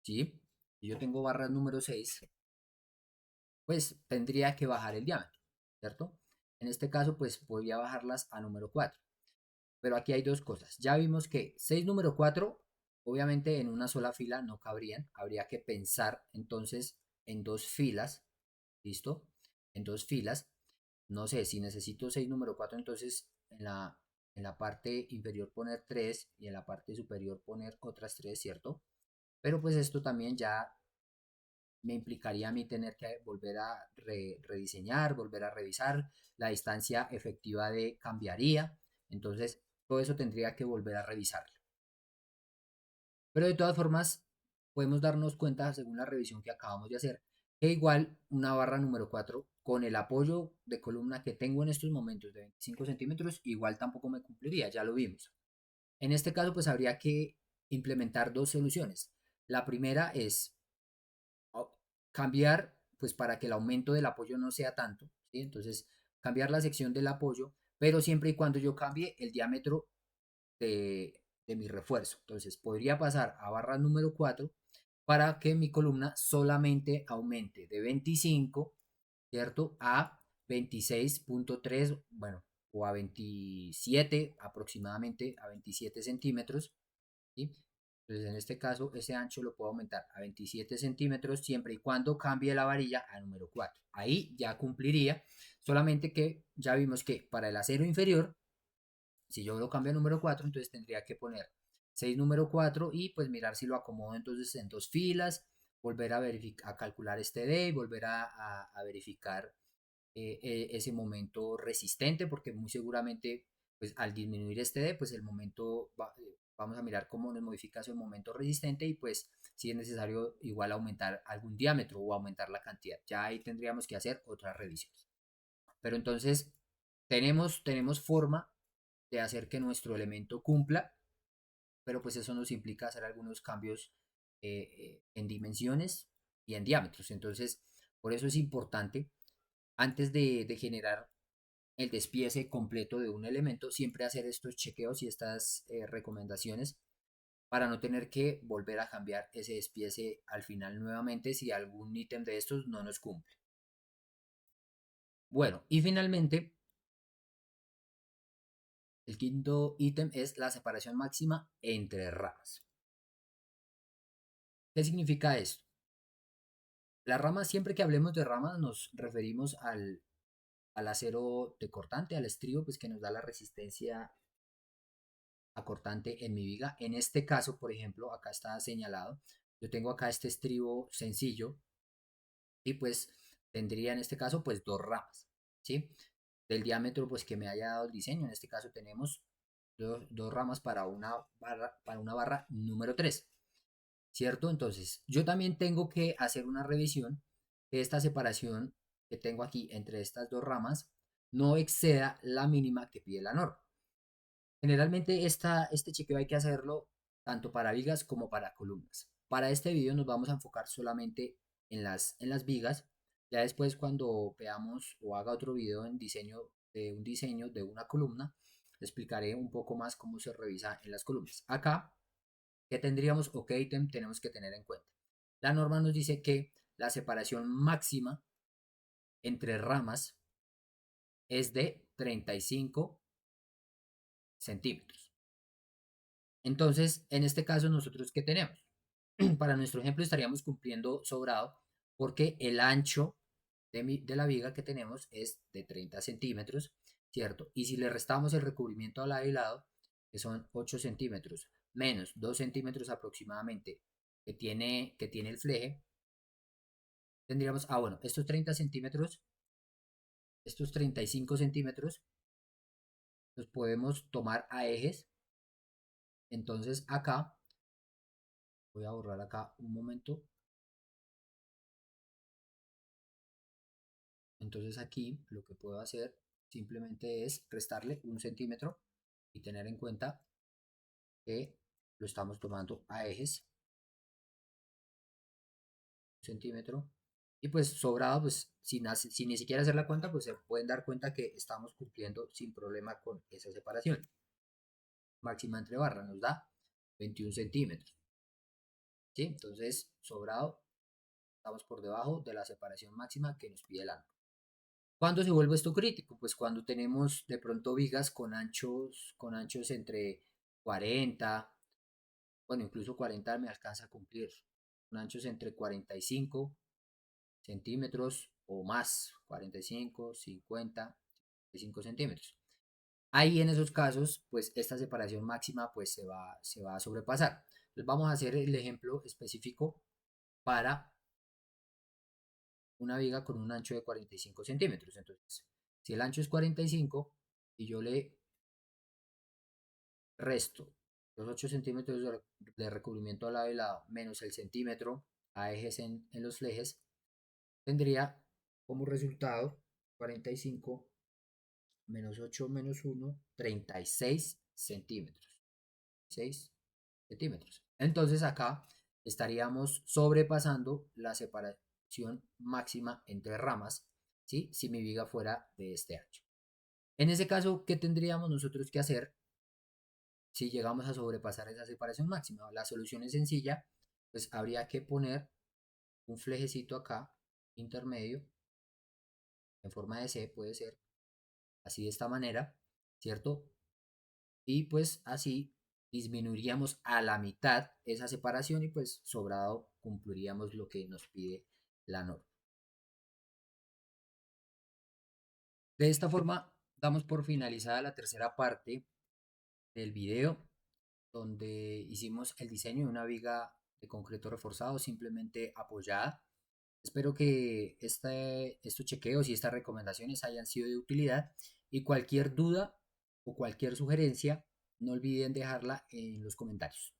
¿sí? Si yo tengo barras número 6, pues tendría que bajar el diámetro, ¿cierto? En este caso, pues podría bajarlas a número 4. Pero aquí hay dos cosas. Ya vimos que 6 número 4, obviamente en una sola fila no cabrían. Habría que pensar entonces en dos filas, ¿listo? En dos filas. No sé, si necesito 6 número 4, entonces en la parte inferior poner 3 y en la parte superior poner otras 3, ¿cierto? Pero pues esto también ya me implicaría a mí tener que volver a rediseñar, volver a revisar, la distancia efectiva de cambiaría, entonces todo eso tendría que volver a revisarlo. Pero de todas formas, podemos darnos cuenta, según la revisión que acabamos de hacer, que igual una barra número 4 con el apoyo de columna que tengo en estos momentos de 25 centímetros, igual tampoco me cumpliría, ya lo vimos. En este caso, pues habría que implementar dos soluciones. La primera es cambiar, pues para que el aumento del apoyo no sea tanto, ¿sí? Entonces, cambiar la sección del apoyo, pero siempre y cuando yo cambie el diámetro de mi refuerzo. Entonces, podría pasar a barra número 4 para que mi columna solamente aumente de 25, ¿cierto? A 26.3, bueno, o a 27 aproximadamente, a 27 centímetros, ¿sí? Entonces, en este caso, ese ancho lo puedo aumentar a 27 centímetros siempre y cuando cambie la varilla a número 4. Ahí ya cumpliría, solamente que ya vimos que para el acero inferior, si yo lo cambio a número 4, entonces tendría que poner 6 número 4 y pues mirar si lo acomodo entonces en dos filas, volver a verificar, a calcular este D y volver a verificar ese momento resistente, porque muy seguramente pues al disminuir este D, pues el momento vamos a mirar cómo nos modifica ese momento resistente y pues si es necesario igual aumentar algún diámetro o aumentar la cantidad. Ya ahí tendríamos que hacer otras revisiones. Pero entonces tenemos forma de hacer que nuestro elemento cumpla, pero pues eso nos implica hacer algunos cambios en dimensiones y en diámetros. Entonces, por eso es importante, antes de generar el despiece completo de un elemento, siempre hacer estos chequeos y estas recomendaciones para no tener que volver a cambiar ese despiece al final nuevamente si algún ítem de estos no nos cumple. Bueno, y finalmente, el quinto ítem es la separación máxima entre ramas. ¿Qué significa esto? Las ramas, siempre que hablemos de ramas, nos referimos al acero de cortante, al estribo, pues que nos da la resistencia a cortante en mi viga. En este caso, por ejemplo, acá está señalado, yo tengo acá este estribo sencillo y pues tendría en este caso pues dos ramas, ¿sí? Del diámetro pues que me haya dado el diseño. En este caso tenemos dos ramas para una barra número 3. ¿Cierto? Entonces, yo también tengo que hacer una revisión de esta separación que tengo aquí entre estas dos ramas no exceda la mínima que pide la norma. Generalmente este chequeo hay que hacerlo tanto para vigas como para columnas. Para este video nos vamos a enfocar solamente en las vigas. Ya después cuando veamos o haga otro video en diseño de una columna, explicaré un poco más cómo se revisa en las columnas. Acá, ¿qué tendríamos o qué ítem tenemos que tener en cuenta? La norma nos dice que la separación máxima entre ramas es de 35 centímetros. Entonces, en este caso, ¿nosotros qué tenemos? Para nuestro ejemplo estaríamos cumpliendo sobrado porque el ancho de la viga que tenemos es de 30 centímetros, ¿cierto? Y si le restamos el recubrimiento al lado y lado, que son 8 centímetros, menos 2 centímetros aproximadamente que tiene el fleje, tendríamos, bueno, estos 35 centímetros, los podemos tomar a ejes. Entonces acá Voy a borrar acá un momento. Entonces aquí lo que puedo hacer simplemente es restarle 1 centímetro y tener en cuenta que lo estamos tomando a ejes, 1 centímetro. Y pues sobrado, pues sin ni siquiera hacer la cuenta, pues se pueden dar cuenta que estamos cumpliendo sin problema con esa separación. Máxima entre barras nos da 21 centímetros. ¿Sí? Entonces, sobrado, estamos por debajo de la separación máxima que nos pide el ángulo. ¿Cuándo se vuelve esto crítico? Pues cuando tenemos de pronto vigas con anchos entre 40, bueno, incluso 40 me alcanza a cumplir, con anchos entre 45 centímetros o más, 45, 50, 55 centímetros. Ahí en esos casos, pues esta separación máxima pues se va a sobrepasar. Entonces vamos a hacer el ejemplo específico para una viga con un ancho de 45 centímetros. Entonces, si el ancho es 45 y yo le resto los 8 centímetros de recubrimiento al lado y lado menos el centímetro a ejes en los flejes, tendría como resultado 45 menos 8 menos 1, 36 centímetros. 6 centímetros. Entonces acá estaríamos sobrepasando la separación máxima entre ramas, ¿sí? Si mi viga fuera de este ancho. En ese caso, ¿qué tendríamos nosotros que hacer si llegamos a sobrepasar esa separación máxima? La solución es sencilla, pues habría que poner un flejecito acá, intermedio, en forma de C, puede ser, así de esta manera, ¿cierto? Y pues así disminuiríamos a la mitad esa separación y pues sobrado cumpliríamos lo que nos pide la norma. De esta forma damos por finalizada la tercera parte del video donde hicimos el diseño de una viga de concreto reforzado simplemente apoyada. Espero que estos chequeos y estas recomendaciones hayan sido de utilidad y cualquier duda o cualquier sugerencia no olviden dejarla en los comentarios.